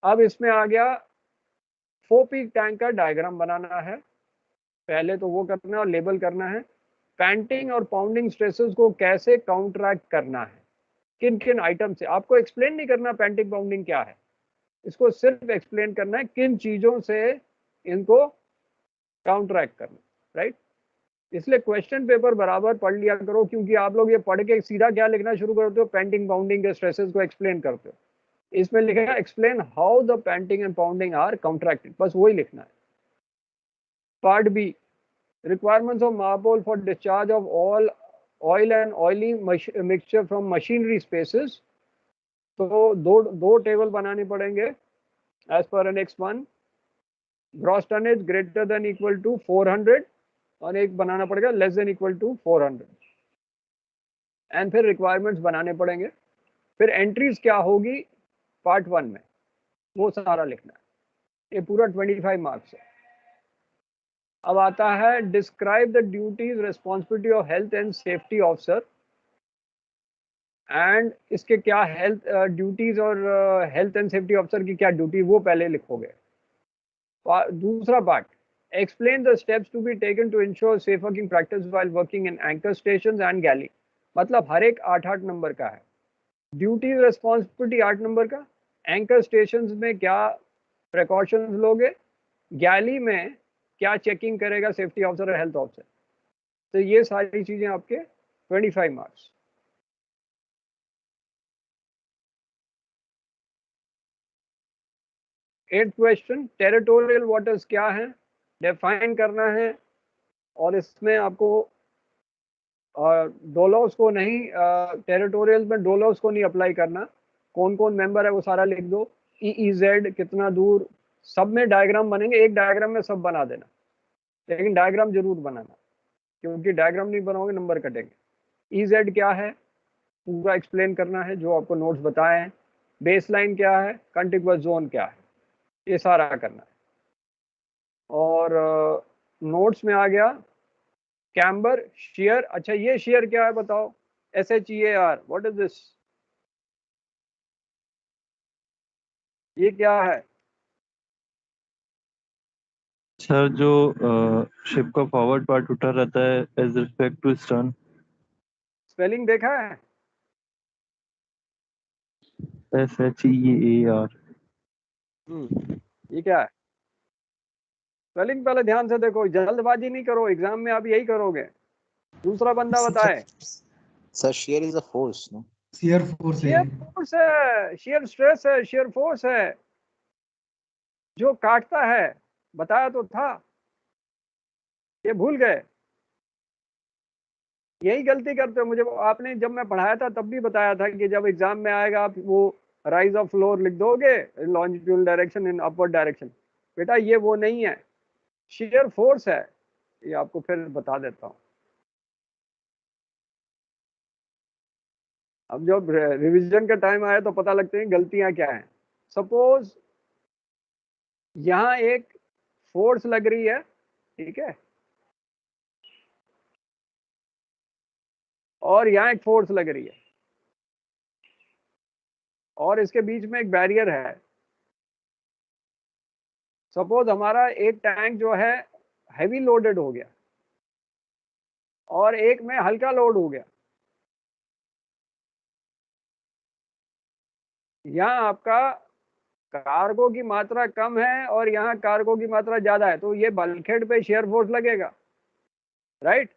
अब इसमें आ गया 4 पीक टैंक का डायग्राम बनाना है, पहले तो वो करना है और लेबल करना है। पैंटिंग और पाउंडिंग स्ट्रेसेस को कैसे काउंटरैक्ट करना है, किन किन आइटम से। आपको एक्सप्लेन नहीं करना पैंटिंग पाउंडिंग क्या है, इसको सिर्फ एक्सप्लेन करना है किन चीजों से इनको काउंटरैक्ट करना, राइट। इसलिए क्वेश्चन पेपर बराबर पढ़ लिया करो, क्योंकि आप लोग ये पढ़ के सीधा क्या लिखना शुरू करते हो, पैंटिंग पाउंडिंग के स्ट्रेसेस को एक्सप्लेन करते हो। इसमें लिखेगा explain how the panting and pounding are counteracted, बस वही लिखना है। Part B, requirements of MARPOL for discharge of all oil and oily mixture from machinery spaces। तो दो टेबल बनानी पड़ेंगे एज पर annex 1। Gross tonnage greater than equal to 400 और एक बनाना पड़ेगा less than equal to 400। And फिर रिक्वायरमेंट्स बनाने पड़ेंगे, फिर एंट्रीज क्या होगी पार्ट 1 में, वो सारा लिखना है। ये पूरा 25 मार्क्स है। अब आता है describe the duties responsibility of health and safety officer, and इसके क्या हेल्थ ड्यूटीज और हेल्थ एंड सेफ्टी ऑफिसर की क्या ड्यूटी, वो पहले लिखोगे। दूसरा part, explain the steps to be taken to ensure safe working practice while working in anchor stations and galley. मतलब हर एक 8-8 नंबर का है। ड्यूटीज रिस्पॉन्सिबिलिटी 8 नंबर का, एंकर स्टेशंस में क्या प्रिकॉशंस लोगे, गैली में क्या चेकिंग करेगा सेफ्टी ऑफिसर और हेल्थ ऑफिसर, तो ये सारी चीजें आपके 25 marks. Eight question, territorial waters क्या है डिफाइन करना है, और इसमें आपको डोलोस को नहीं, टेरिटोरियल में डोलोस को नहीं अप्लाई करना, कौन कौन मेंबर है वो सारा लिख दो, EEZ कितना दूर, सब में डायग्राम बनेंगे, एक डायग्राम में सब बना देना, लेकिन डायग्राम जरूर बनाना, क्योंकि डायग्राम नहीं बनाओगे नंबर कटेंगे। EZ क्या है पूरा एक्सप्लेन करना है, जो आपको नोट्स बताए हैं। बेस लाइन क्या है, कंटिग्यूअस जोन क्या है, ये सारा करना है। और नोट्स में आ गया कैम्बर शेयर। अच्छा ये शेयर क्या है बताओ, SHEAR, व्हाट इज दिस, ये क्या है? सर जो शिप का फॉरवर्ड पार्ट उठा रहता है as respect to stern. Spelling देखा है? SHEAR। ये क्या है? स्पेलिंग पहले ध्यान से देखो, जल्दबाजी नहीं करो, एग्जाम में आप यही करोगे। दूसरा बंदा बताए। Sir shear is a force, no? Shear force है। शेयर फोर्स है, शेयर स्ट्रेस है, शेयर फोर्स है जो काटता है, बताया तो था, ये भूल गए। यही गलती करते हो, मुझे आपने जब मैं पढ़ाया था तब भी बताया था कि जब एग्जाम में आएगा आप वो राइज ऑफ फ्लोर लिख दोगे, longitudinal direction in upward direction, बेटा ये वो नहीं है, शेयर फोर्स है, ये आपको फिर बता देता हूं। अब जब रिवीजन का टाइम आया तो पता लगते हैं गलतियां क्या हैं। सपोज यहां एक फोर्स लग रही है, ठीक है, और यहां एक फोर्स लग रही है, और इसके बीच में एक बैरियर है। सपोज हमारा एक टैंक जो है हैवी लोडेड हो गया और एक में हल्का लोड हो गया, यहाँ आपका कार्गो की मात्रा कम है और यहाँ कार्गो की मात्रा ज्यादा है, तो ये बल्कहेड पे शेयर फोर्स लगेगा, राइट?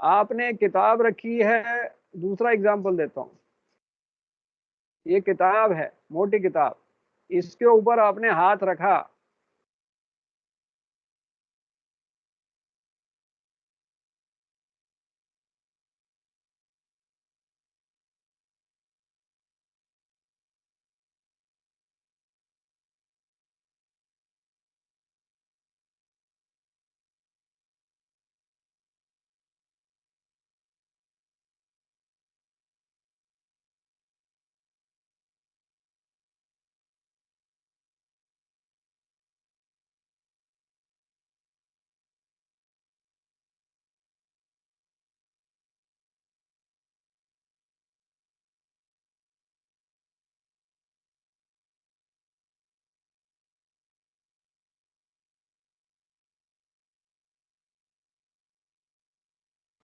आपने किताब रखी है, दूसरा एग्जांपल देता हूं, ये किताब है, मोटी किताब, इसके ऊपर आपने हाथ रखा,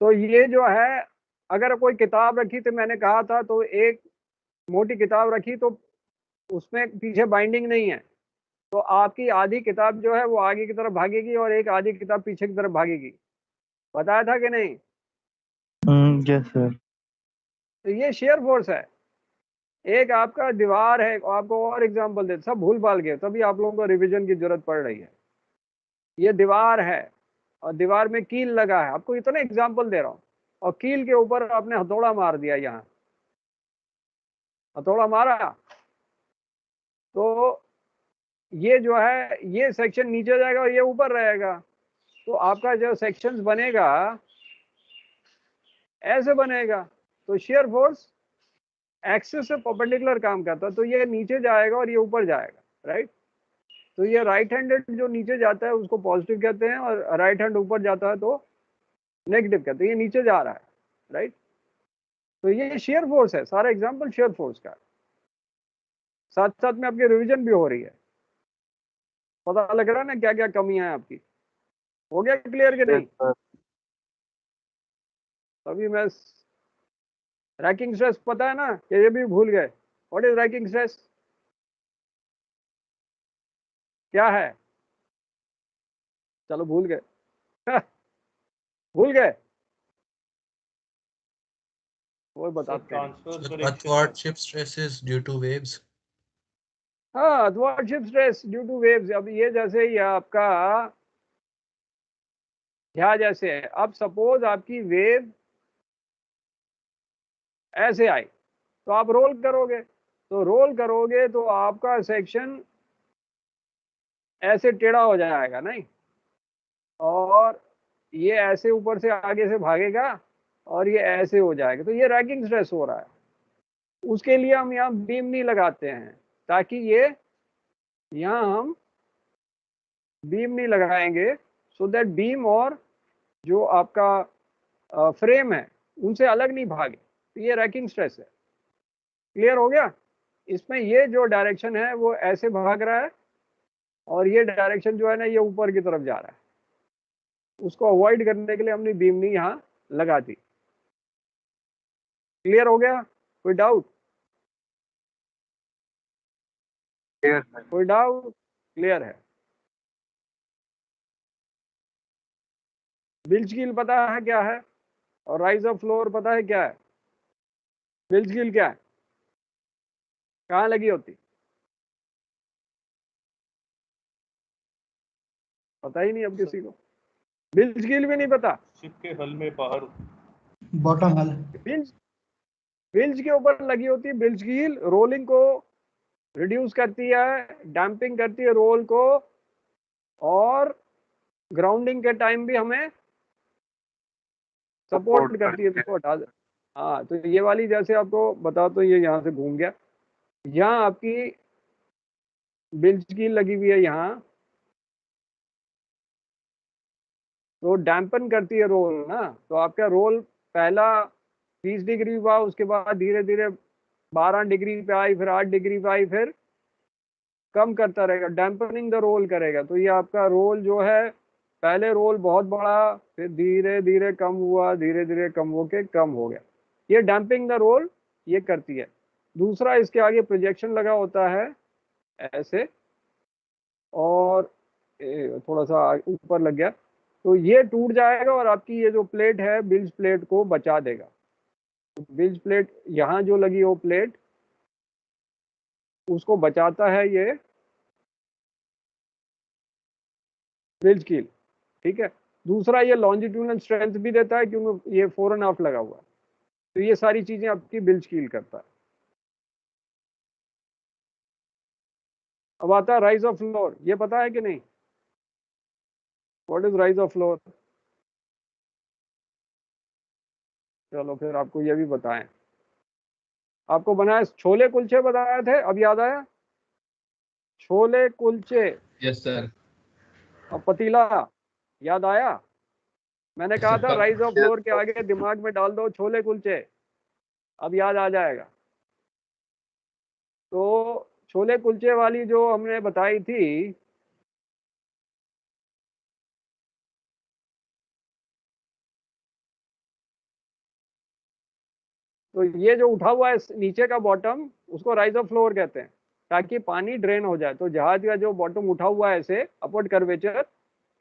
तो ये जो है, अगर कोई किताब रखी तो मैंने कहा था, तो एक मोटी किताब रखी तो उसमें पीछे बाइंडिंग नहीं है, तो आपकी आधी किताब जो है वो आगे की तरफ भागेगी और एक आधी किताब पीछे की तरफ भागेगी, बताया था कि नहीं? Yes sir. तो ये शेयर फोर्स है। एक आपका दीवार है, आपको और एग्जांपल दे, सब भूल भाल गए तभी आप लोगों को रिवीजन की जरूरत पड़ रही है। ये दीवार है और दीवार में कील लगा है, आपको इतने एग्जांपल दे रहा हूं, और कील के ऊपर आपने हथौड़ा मार दिया, यहाँ हथौड़ा मारा, तो ये जो है ये सेक्शन नीचे जाएगा और ये ऊपर रहेगा, तो आपका जो सेक्शंस बनेगा ऐसे बनेगा, तो शेयर फोर्स एक्सिस से परपेंडिकुलर काम करता है, तो ये नीचे जाएगा और ये ऊपर जाएगा, राइट? तो ये राइट हैंडेड जो नीचे जाता है उसको पॉजिटिव कहते हैं, और राइट हैंड ऊपर जाता है तो नेगेटिव कहते हैं, ये नीचे जा रहा है, राइट? तो ये शेयर फोर्स है, सारा एग्जांपल शेयर फोर्स का, साथ साथ में आपकी रिवीजन भी हो रही है, पता लग रहा है ना क्या क्या कमियां हैं आपकी। हो गया क्लियर कि नहीं? अभी मैं रैकिंग स्ट्रेस पता है ना, कि ये भी भूल गए, व्हाट इज रैकिंग स्ट्रेस? क्या है? चलो भूल गए भूल गए, वो बताते हैं। Athwart ship stresses due to waves. हाँ, athwartship stress due to waves. अब ये जैसे ही आपका जहाज ऐसे है, अब सपोज आपकी वेव ऐसे आई तो आप रोल करोगे, तो रोल करोगे तो आपका सेक्शन ऐसे टेढ़ा हो जाएगा नहीं, और ये ऐसे ऊपर से आगे से भागेगा और ये ऐसे हो जाएगा, तो ये रैगिंग स्ट्रेस हो रहा है। उसके लिए हम यहाँ बीम नहीं लगाते हैं, ताकि ये यहाँ हम बीम नहीं लगाएंगे, सो दैट बीम और जो आपका फ्रेम है उनसे अलग नहीं भागे, तो ये रैकिंग स्ट्रेस है। क्लियर हो गया? इसमें ये जो डायरेक्शन है वो ऐसे भाग रहा है, और ये डायरेक्शन जो है ना ये ऊपर की तरफ जा रहा है, उसको अवॉइड करने के लिए हमने बीम नहीं यहाँ लगा दी। क्लियर हो गया? कोई डाउट? कोई डाउट? क्लियर है? बिल्ज कील पता है क्या है, और राइज ऑफ फ्लोर पता है क्या है? बिल्ज कील क्या है, कहाँ लगी होती? पता ही नहीं अब किसी को, बिल्ज कील भी नहीं पता। शिप के हल में बाहर बॉटम हल। बिल्ज के ऊपर लगी होती है बिल्ज कील, रोलिंग को रिड्यूस करती है, डैम्पिंग करती है रोल को, और ग्राउंडिंग के टाइम भी हमें सपोर्ट करती है, इसको हटा दे। हाँ, तो ये वाली जैसे आपको बता तो ये यहाँ से घूम गया, यहाँ आपकी बिल्ज कील लगी हुई है यहाँ, तो डैम्पन करती है रोल ना, तो आपका रोल पहला 30 डिग्री हुआ, उसके बाद धीरे धीरे 12 डिग्री पे आई, फिर 8 डिग्री पे आई, फिर कम करता रहेगा, डैम्पनिंग द रोल करेगा। तो ये आपका रोल जो है, पहले रोल बहुत बड़ा, फिर धीरे धीरे कम हुआ, धीरे धीरे कम होके कम हो गया, ये डैम्पिंग द रोल ये करती है। दूसरा, इसके आगे प्रोजेक्शन लगा होता है ऐसे, और थोड़ा सा ऊपर लग गया, तो ये टूट जाएगा और आपकी ये जो प्लेट है बिल्ज प्लेट को बचा देगा। तो बिल्ज प्लेट यहाँ जो लगी हो प्लेट, उसको बचाता है ये बिल्ज कील, ठीक है। दूसरा, ये लॉन्जिट्यूडनल स्ट्रेंथ भी देता है क्योंकि ये 4.5 लगा हुआ है, तो ये सारी चीजें आपकी बिल्ज कील करता है। अब आता है राइज ऑफ फ्लोर, ये पता है कि नहीं? What is rise of floor? चलो फिर आपको ये भी बताएं। आपको बनाया छोले कुलचे बताए थे, अब याद आया? छोले कुलचे। Yes, sir. अब पतीला याद आया? मैंने कहा था राइज ऑफ फ्लोर के आगे दिमाग में डाल दो छोले कुलचे, अब याद आ जाएगा। तो छोले कुलचे वाली जो हमने बताई थी, तो ये जो उठा हुआ है नीचे का बॉटम, उसको राइज ऑफ फ्लोर कहते हैं, ताकि पानी ड्रेन हो जाए। तो जहाज का जो बॉटम उठा हुआ है ऐसे अपवर्ड कर्वेचर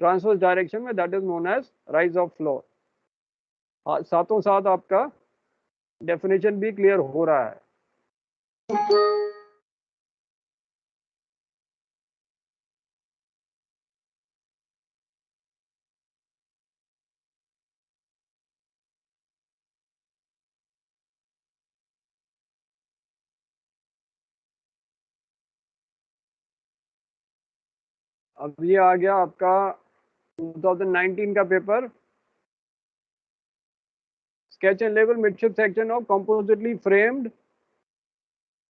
ट्रांसवर्स डायरेक्शन में, that is known as rise of floor. साथों साथ आपका डेफिनेशन भी क्लियर हो रहा है। अब ये आ गया आपका 2019 का पेपर, स्केच एंड लेवल midship section of compositely framed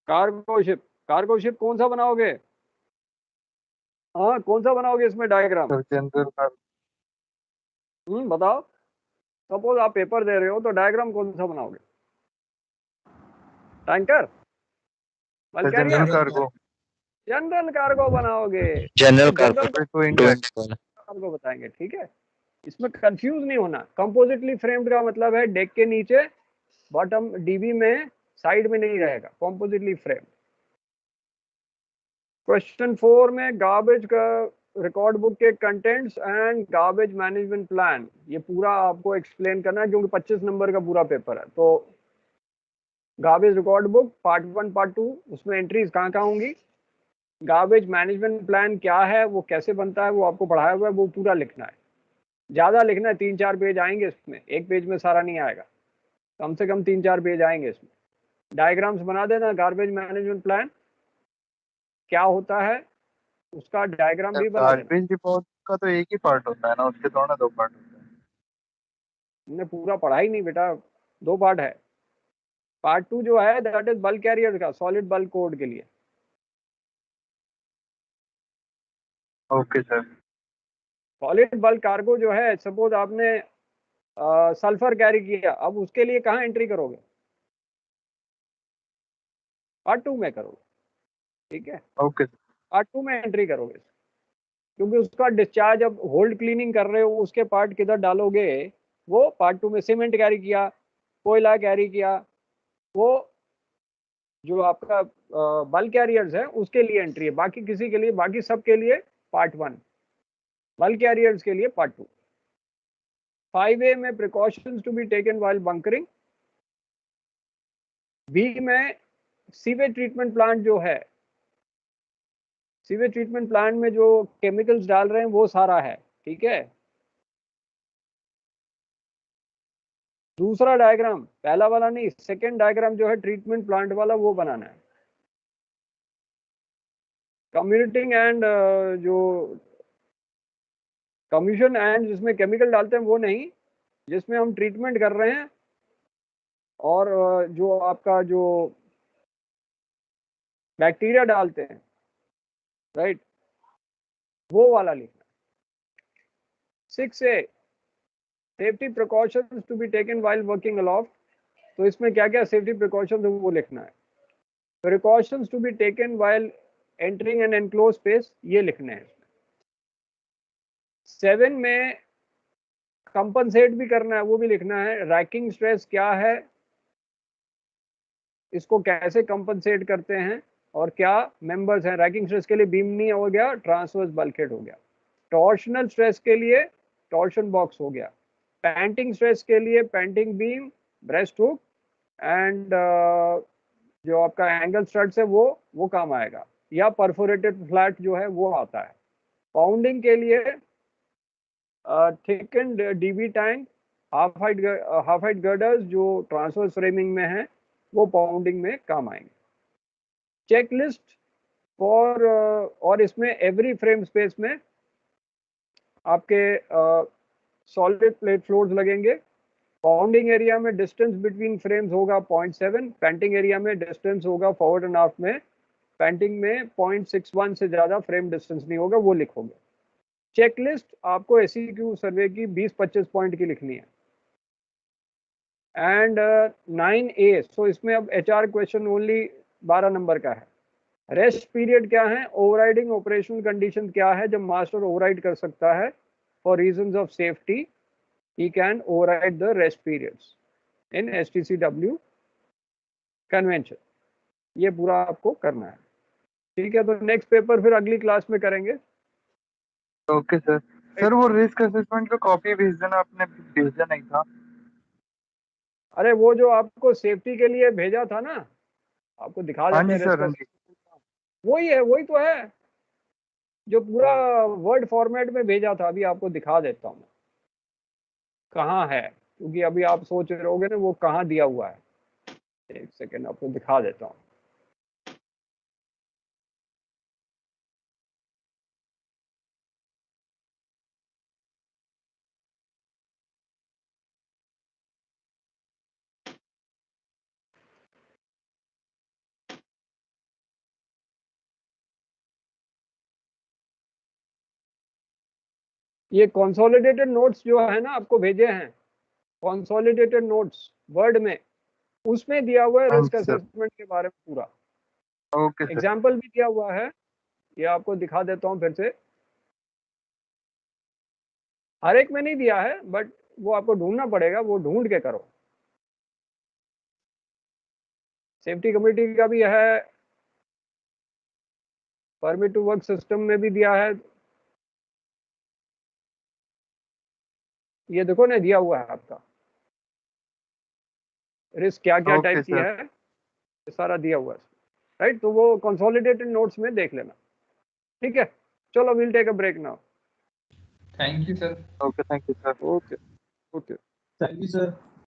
cargo ship. Cargo ship कौन सा बनाओगे? हाँ, कौन सा बनाओगे इसमें डायग्राम? बताओ। सपोज आप पेपर दे रहे हो, तो डायग्राम कौन सा बनाओगे? Tanker, general cargo, general cargo बनाओगे। जनरल कार्गो बताएंगे, ठीक है। इसमें कंफ्यूज नहीं होना। कंपोजिटली फ्रेम्ड का मतलब है डेक के नीचे, बॉटम डीबी में, साइड में नहीं रहेगा, कंपोजिटली फ्रेम्ड। क्वेश्चन 4 में गार्बेज का रिकॉर्ड बुक के contents and garbage management plan, ये पूरा आपको एक्सप्लेन करना है क्योंकि 25 नंबर का पूरा पेपर है। तो garbage record book part 1 part 2, उसमें एंट्रीज कहाँ कहाँ होंगी, गार्बेज मैनेजमेंट प्लान क्या है, वो कैसे बनता है, वो आपको पढ़ाया हुआ है, वो पूरा लिखना है। ज़्यादा लिखना है, 3-4 पेज आएंगे इसमें, एक पेज में सारा नहीं आएगा, कम से कम 3-4 पेज आएंगे इसमें। डायग्राम्स बना देना, गार्बेज मैनेजमेंट प्लान क्या होता है उसका डायग्राम भी बना देना। गार्बेज रिपोर्ट का तो एक ही पार्ट होता है ना, उसके थोड़ा ना 2 पार्ट होते हैं। हमने पूरा पढ़ा ही नहीं बेटा, 2 पार्ट है। पार्ट 2 जो है दैट इज बल्क कैरियर का, सॉलिड बल्क कोड के लिए। Okay sir. Solid bulk cargo जो है, सपोज आपने सल्फर कैरी किया, अब उसके लिए कहाँ एंट्री करोगे, पार्ट 2 में करोगे, ठीक है, ओके पार्ट 2 में एंट्री करोगे, क्योंकि उसका डिस्चार्ज अब होल्ड क्लीनिंग कर रहे हो, उसके पार्ट किधर डालोगे, वो पार्ट 2 में। सीमेंट कैरी किया, कोयला कैरी किया, वो जो आपका बल्क कैरियर्स है उसके लिए एंट्री है, बाकी किसी के लिए, बाकी सब के लिए पार्ट 1, बल्क कैरियर्स के लिए पार्ट 2। 5A में precautions to be taken while bunkering. B में सीवेज ट्रीटमेंट प्लांट जो है, सीवेज ट्रीटमेंट प्लांट में जो केमिकल्स डाल रहे हैं वो सारा है, ठीक है। दूसरा डायग्राम, पहला वाला नहीं, सेकेंड डायग्राम जो है ट्रीटमेंट प्लांट वाला, वो बनाना है। कम्युनिटिंग एंड जो कमीशन एंड जिसमें केमिकल डालते हैं वो नहीं, जिसमें हम ट्रीटमेंट कर रहे हैं, और जो आपका जो बैक्टीरिया डालते हैं, राइट, वो वाला लिखना। 6A safety precautions to be taken while working aloft, तो इसमें क्या क्या सेफ्टी प्रिकॉशंस है वो लिखना है। Precautions to be taken while entering an enclose space, ये लिखने हैं। 7 में कंपनसेट भी करना है, वो भी लिखना है। रैकिंग स्ट्रेस क्या है, इसको कैसे कंपनसेट करते हैं, और क्या मेंबर्स हैं। रैकिंग स्ट्रेस के लिए बीमनी हो गया, ट्रांसवर्स बल्कहेड हो गया। टॉर्शनल स्ट्रेस के लिए टॉर्शन बॉक्स हो गया। पैंटिंग स्ट्रेस के लिए painting beam, breast hook and जो आपका एंगल स्टड्स है वो काम आएगा, या परफोरेटेड फ्लैट जो है वो आता है। पाउंडिंग के लिए thickened DB tank, half height girders जो ट्रांसवर्स फ्रेमिंग में है, वो पाउंडिंग में काम आएंगे। चेकलिस्ट फॉर, और इसमें एवरी फ्रेम स्पेस में आपके सॉलिड प्लेट फ्लोर्स लगेंगे। पाउंडिंग एरिया में डिस्टेंस बिटवीन फ्रेम्स होगा 0.7, पेंटिंग एरिया में डिस्टेंस होगा फॉरवर्ड एंड आफ्ट में, पेंटिंग में 0.61 से ज़्यादा फ्रेम डिस्टेंस नहीं होगा, वो लिखोगे। चेकलिस्ट आपको एसईक्यू सर्वे की 20-25 पॉइंट की लिखनी है। एंड 9A, सो इसमें अब HR क्वेश्चन ओनली 12 नंबर का है। रेस्ट पीरियड क्या है, ओवरराइडिंग ऑपरेशनल कंडीशन क्या है, जब मास्टर ओवरराइड कर सकता है for reasons of safety, he can override the rest periods in STCW convention। ये पूरा आपको करना है, ठीक है। तो नेक्स्ट पेपर फिर अगली क्लास में करेंगे। Okay sir. सर वो रिस्क असेसमेंट का कॉपी भेज देना, आपने भेजा नहीं था। अरे वो जो आपको सेफ्टी के लिए भेजा था ना, आपको दिखा हाँ देते जी हैं सर, रिस्क हाँ जी। असेसमेंट, वही है, वही तो है जो पूरा वर्ड फॉर्मेट में भेजा था। अभी आपको दिखा देता हूँ कहाँ है, क्योंकि अभी आप सोच रहे होगे ना वो कहाँ दिया हुआ है। एक सेकेंड आपको दिखा देता हूँ। ये कंसोलिडेटेड नोट्स जो है ना आपको भेजे हैं, कंसोलिडेटेड नोट्स वर्ड में, उसमें दिया हुआ है हाँ रिस्क जी सर। असेसमेंट के बारे में पूरा, ओके सर। एग्जाम्पल भी दिया हुआ है। ये आपको दिखा देता हूँ फिर से, हर एक में नहीं दिया है बट वो आपको ढूंढना पड़ेगा, वो ढूंढ के करो। सेफ्टी कमेटी का भी है, परमिट टू वर्क सिस्टम में भी दिया है, ये देखो ना दिया हुआ है आपका, रिस्क क्या क्या Okay, टाइप की sir. है, ये सारा दिया हुआ है, राइट। तो वो कंसोलिडेटेड नोट्स में देख लेना, ठीक है। चलो will take a break now. Thank you, sir. Okay, thank you, sir. Okay okay. Thank you, sir.